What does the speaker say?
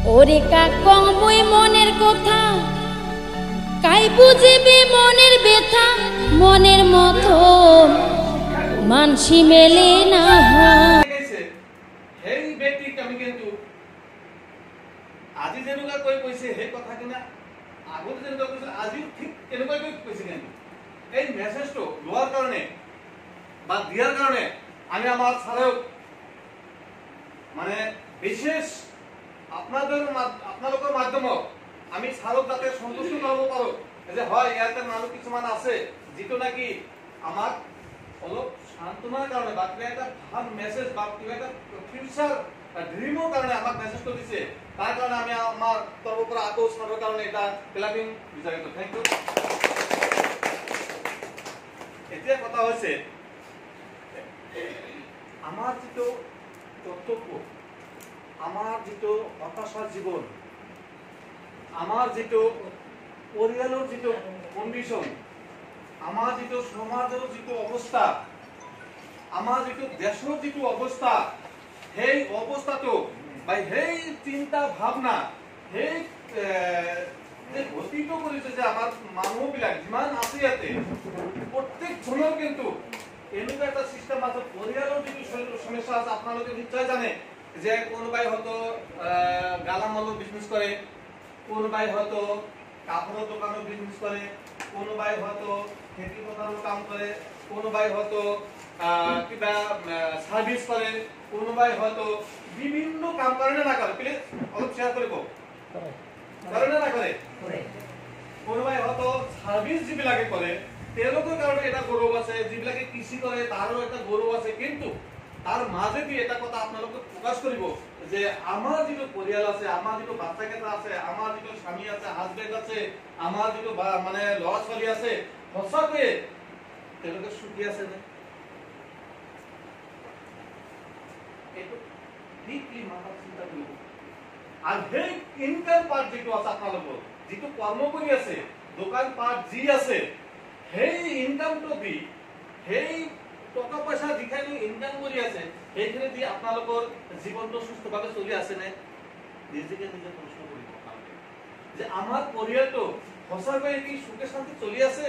ওৰে কাকা মই মনেৰ কথা কাই বুঝিবি মনেৰ ব্যথা মনেৰ মতো মানসি মেলে না হেই বেটি আমি কিন্তু আজি যেনেকুৱা কৈ কৈছে সেই কথা কিনা আগতে যেনেকুৱা কৈছিল আজিও ঠিক কেনেকুৱা কৈ কৈছে কিন্তু এই মেছেজটো লোৱাৰ কাৰণে বা দিয়াৰ কাৰণে আমি আমাৰ ছাৰক মানে বিশেষ আপোনালোকৰ মাধ্যমত আমি ছাৰক যাতে সন্তুষ্ট কৰাব পাৰো যে হয় ইয়াতে মানুহ কিছুমান আছে যিটো নাকি আমাক অলপ সান্তনাৰ কাৰণে বা কিবা এটা ভাল মেছেজ বা কিবা এটা ফিউচাৰ ড্ৰিমৰ কাৰণে আমাক মেছেজটো দিছে তাৰ কাৰণে আমি আমাৰ তৰফৰ পৰা আকৌ ছাৰৰ কাৰণে এটা ক্লাবিং বিচাৰিছো থেংক ইউ এতিয়া কথা হৈছে আমাৰ যিটো কৰ্তব্য আমাৰ যিটো হতাশাৰ জীৱন আমাৰ যিটো পৰিয়ালৰ যিটো কণ্ডিশ্যন আমাৰ যিটো সমাজৰ যিটো অৱস্থা আমাৰ যিটো দেশৰ যিটো অৱস্থা সেই অৱস্থাটো বা সেই চিন্তা ভাৱনা সেই গতিটো কৰিছে যে আমাৰ মানুহবিলাক যিমান আছে ইয়াতে প্ৰত্যেকজনৰ কিন্তু এনেকুৱা এটা চিষ্টেম আছে পৰিয়ালৰ যিটো সমস্যা আছে আপোনালোকে নিশ্চয় জানে যে কোনোবাই হয়তো গালামালৰ বিজনেছ কৰে কোনোবাই হয়তো কাপড়ের দোকানের বিজনেস করে কোনোবাই হয়তো খেতি পথারের কাম করে কোনোবাই হয়তো কিবা সার্ভিস করে কোনোবাই হয়তো বিভিন্ন কাম করে না করে প্লিজ অলপ শেয়ার করে কো করে না করে কোনোবাই হয়তো সার্ভিস যিবিলাকে করে তেওঁলোকৰ কাৰণে এটা গৌৰৱ আছে যিবিলাকে কৃষি কৰে তাৰো এটা গৌৰৱ আছে কিন্তু তাৰ মাঝে দিয়ে এটা কথা আপোনালোকে প্ৰকাশ কৰিব যে আমাৰ যিটো পৰিয়াল আছে আমাৰ যিটো বাচ্চা কেইটা আছে আমাৰ যিটো স্বামী আছে হাজবেণ্ড আছে আমাৰ যিটো মানে ল'ৰা ছোৱালী আছে সঁচাকৈ তেওঁলোকে সুখী আছে নে এইটো ডিপলি মাথাত চিন্তা কৰিব আৰু সেই ইনকাম পাৰ্ট যিটো আছে আপোনালোকৰ যিটো কৰ্ম কৰি আছে দোকান পাৰ্ট যি আছে সেই ইনকামটো দি সেই টকা পয়সা যিখানে ইনকাম কৰি আছে সেইখিনি দি আপোনালোকৰ জীৱনটো সুস্থভাৱে চলি আছে নে নিজকে নিজে প্ৰশ্ন কৰিব যে আমাৰ পৰিয়ালটো সঁচাকৈ কি সুখে শান্তি চলি আছে